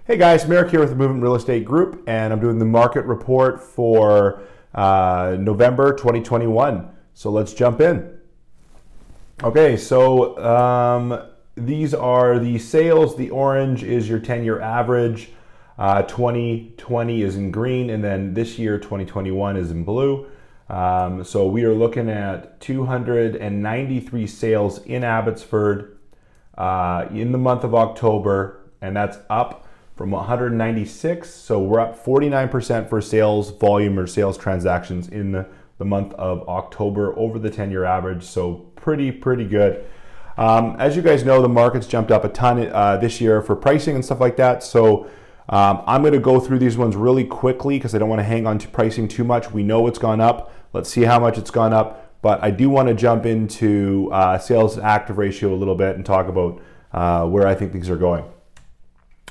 Hey guys, Merrick here with the Movement Real Estate Group, and I'm doing the market report for November 2021. So let's jump in. Okay, so these are the sales. The orange is your 10-year average. 2020 is in green, and then this year, 2021, is in blue. So we are looking at 293 sales in Abbotsford in the month of October, and that's up from 196. So we're up 49% for sales volume or sales transactions in the month of October over the 10-year average. So pretty good. As you guys know, the market's jumped up a ton this year for pricing and stuff like that. So I'm going to go through these ones really quickly because I don't want to hang on to pricing too much. We know it's gone up. Let's see how much it's gone up. But I do want to jump into sales to active ratio a little bit and talk about where I think things are going.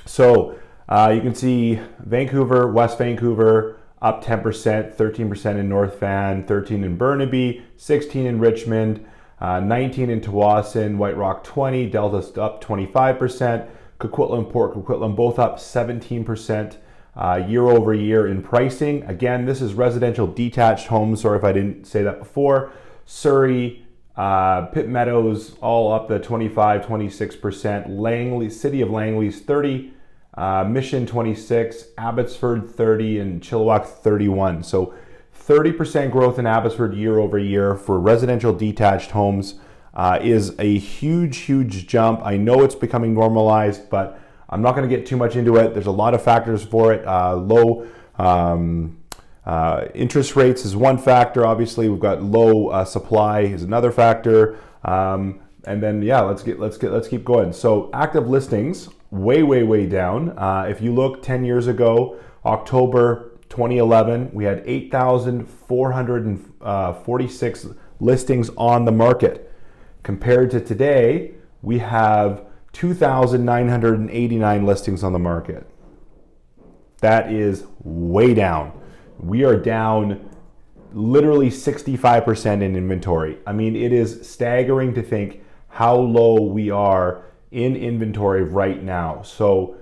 So you can see Vancouver, West Vancouver, up 10%, 13% in North Van, 13% in Burnaby, 16% in Richmond, 19% in Tawasin, White Rock 20%, Delta's up 25%, Coquitlam, Port Coquitlam both up 17% year over year in pricing. Again, this is residential detached homes, sorry if I didn't say that before. Surrey, Pitt Meadows, all up to 25, 26%. Langley, City of Langley's 30%. Mission 26, Abbotsford 30, and Chilliwack 31. So 30% growth in Abbotsford year over year for residential detached homes is a huge jump. I know it's becoming normalized, but I'm not going to get too much into it. There's a lot of factors for it. Low interest rates is one factor. Obviously, we've got low supply is another factor. And then yeah, let's keep going. So active listings way down. If you look 10 years ago, October 2011, we had 8,446 listings on the market. Compared to today, we have 2,989 listings on the market. That is way down. We are down literally 65% in inventory. I mean, it is staggering to think how low we are in inventory right now. So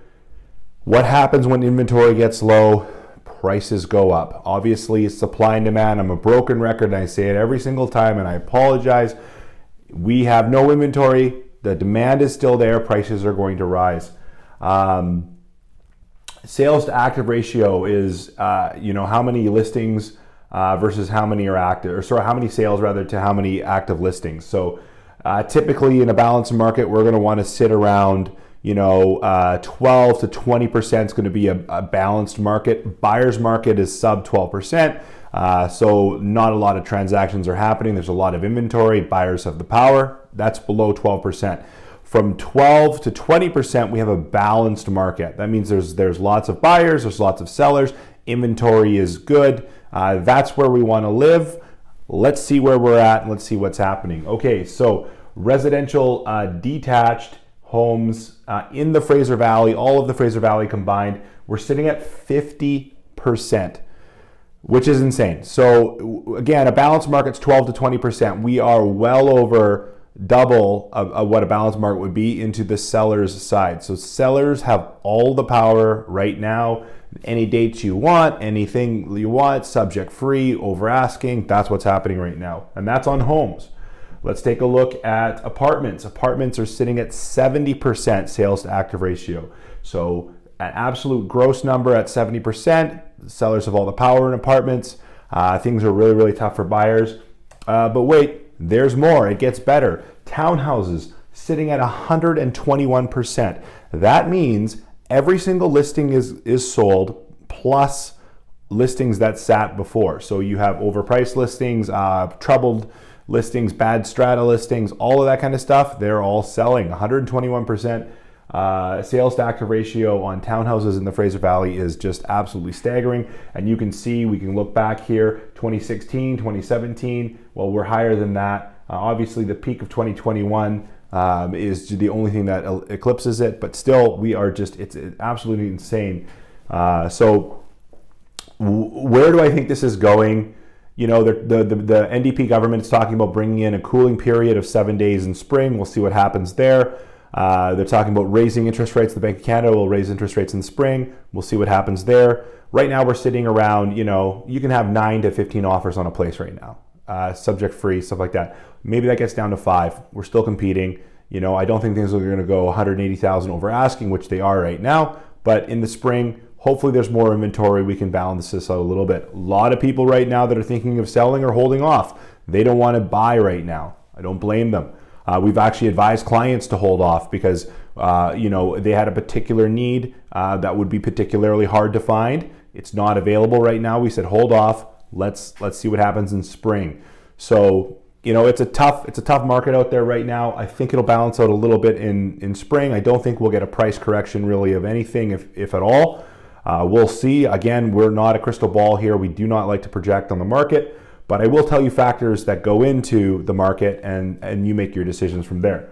what happens when inventory gets low? Prices go up. Obviously, supply and demand. I'm a broken record and I say it every single time and I apologize. We have no inventory. The demand is still there. Prices are going to rise. Sales to active ratio is how many listings versus how many are active, or sorry, how many sales rather to how many active listings. So typically in a balanced market, we're going to want to sit around 12 to 20% is going to be a balanced market. Buyer's market is sub 12%. So not a lot of transactions are happening. There's a lot of inventory. Buyers have the power. That's below 12%. From 12 to 20%, we have a balanced market. That means there's lots of buyers, there's lots of sellers. Inventory is good. That's where we want to live. Let's see where we're at and let's see what's happening. Okay, so residential detached homes in the Fraser Valley, all of the Fraser Valley combined, we're sitting at 50%, which is insane. So again, a balanced market's 12 to 20%. We are well over double of what a balanced market would be into the seller's side. So sellers have all the power right now. Any dates you want, anything you want, subject free, over asking, that's what's happening right now. And that's on homes. Let's take a look at apartments. Apartments are sitting at 70% sales to active ratio. So an absolute gross number at 70%. Sellers have all the power in apartments. Things are really tough for buyers. But wait, there's more. It gets better. Townhouses sitting at 121%. That means every single listing is sold plus listings that sat before. So you have overpriced listings, troubled listings, bad strata listings, all of that kind of stuff. They're all selling. 121% sales to active ratio on townhouses in the Fraser Valley is just absolutely staggering. And you can see, we can look back here, 2016, 2017. Well, we're higher than that. Obviously, the peak of 2021 is the only thing that eclipses it, but still, we are just, it's absolutely insane. So where do I think this is going? You know, the NDP government is talking about bringing in a cooling period of 7 days in spring. We'll see what happens there. They're talking about raising interest rates. The Bank of Canada will raise interest rates in the spring. We'll see what happens there. Right now, we're sitting around, you can have 9 to 15 offers on a place right now, subject free, stuff like that. Maybe that gets down to 5. We're still competing. I don't think things are going to go 180,000 over asking, which they are right now. But in the spring, hopefully there's more inventory. We can balance this out a little bit. A lot of people right now that are thinking of selling or holding off. They don't want to buy right now. I don't blame them. We've actually advised clients to hold off because they had a particular need that would be particularly hard to find. It's not available right now. We said hold off. Let's see what happens in spring. So it's a tough market out there right now. I think it'll balance out a little bit in spring. I don't think we'll get a price correction really of anything, if at all. We'll see. Again, we're not a crystal ball here. We do not like to project on the market, but I will tell you factors that go into the market, and you make your decisions from there.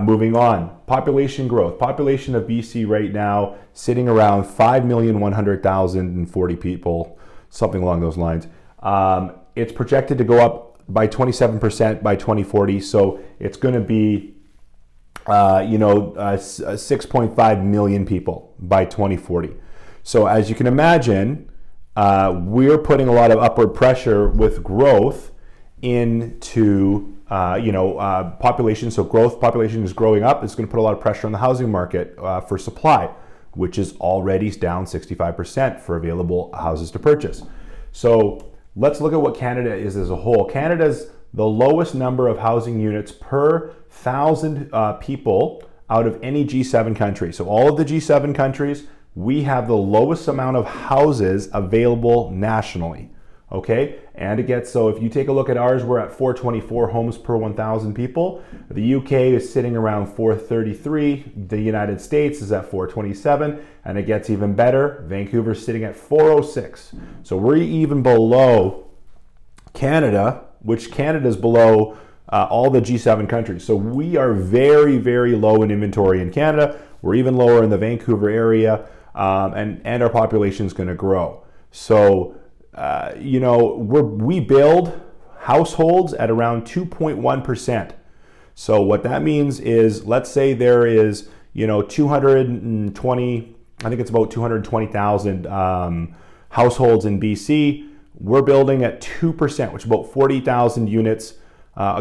Moving on, population growth. Population of BC right now sitting around 5,100,040 people, something along those lines. It's projected to go up by 27% by 2040, so it's going to be 6.5 million people by 2040. So as you can imagine, we're putting a lot of upward pressure with growth into population. So population is growing up. It's going to put a lot of pressure on the housing market for supply, which is already down 65% for available houses to purchase. So let's look at what Canada is as a whole. Canada's the lowest number of housing units per 1,000 people out of any G7 country. So all of the G7 countries, we have the lowest amount of houses available nationally. Okay, and so if you take a look at ours, we're at 424 homes per 1,000 people. The UK is sitting around 433. The United States is at 427, and it gets even better. Vancouver's sitting at 406. So we're even below Canada, which Canada's below all the G7 countries. So we are very, very low in inventory in Canada. We're even lower in the Vancouver area, and our population is going to grow. So we build households at around 2.1%. So what that means is, let's say there is, 220, I think it's about 220,000 households in BC. We're building at 2%, which is about 40,000 units,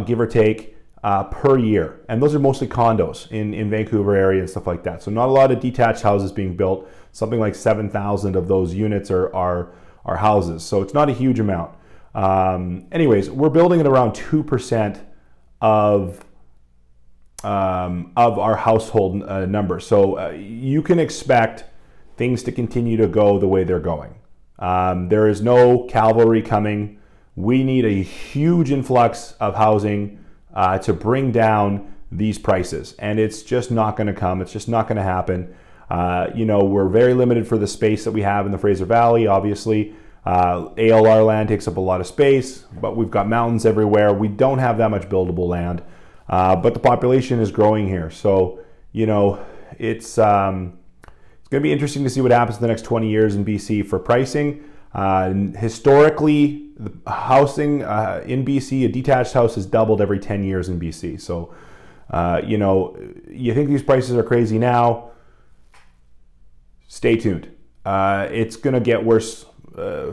give or take, per year. And those are mostly condos in Vancouver area and stuff like that. So not a lot of detached houses being built. Something like 7,000 of those units are houses. So it's not a huge amount. Anyways, we're building at around 2% of our household number. So you can expect things to continue to go the way they're going. There is no cavalry coming. We need a huge influx of housing to bring down these prices. And it's just not going to come. It's just not going to happen. We're very limited for the space that we have in the Fraser Valley, obviously. ALR land takes up a lot of space, but we've got mountains everywhere. We don't have that much buildable land, but the population is growing here. So, it's going to be interesting to see what happens in the next 20 years in BC for pricing. Historically, the housing in BC, a detached house has doubled every 10 years in BC. So, you think these prices are crazy now? Stay tuned. It's going to get worse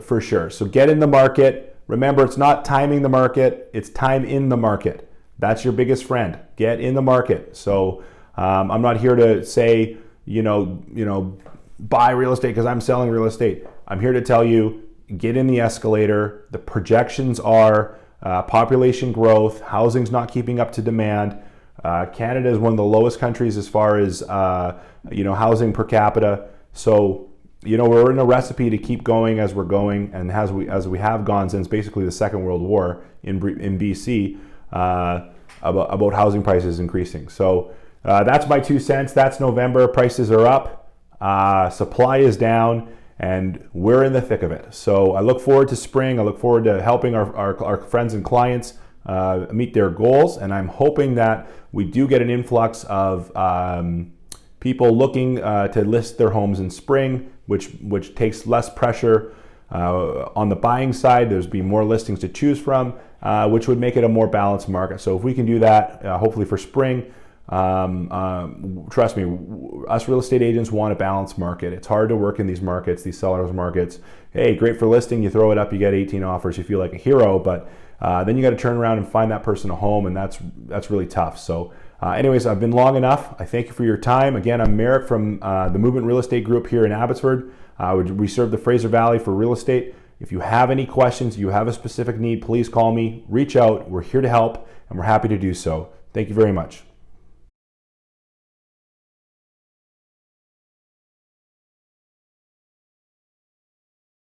for sure. So get in the market. Remember, it's not timing the market, it's time in the market. That's your biggest friend. Get in the market. So I'm not here to say, buy real estate because I'm selling real estate. I'm here to tell you, get in the escalator. The projections are population growth, housing's not keeping up to demand. Canada is one of the lowest countries as far as housing per capita. So we're in a recipe to keep going as we're going, and as we have gone since basically the Second World War in BC, about housing prices increasing. So that's my 2 cents. That's November. Prices are up, supply is down, and we're in the thick of it. So I look forward to spring. I look forward to helping our friends and clients meet their goals, and I'm hoping that we do get an influx of people looking to list their homes in spring, which takes less pressure on the buying side. There's be more listings to choose from, which would make it a more balanced market. So if we can do that, hopefully for spring, Trust me, us real estate agents want a balanced market. It's hard to work in these markets, these sellers markets. Hey, great for listing, you throw it up, you get 18 offers, you feel like a hero, but then you got to turn around and find that person a home, and that's really tough. So anyways, I've been long enough. I thank you for your time. Again, I'm Merrick from the Movement Real Estate Group here in Abbotsford. We serve the Fraser Valley for real estate. If you have any questions, you have a specific need, please call me, reach out. We're here to help, and we're happy to do so. Thank you very much.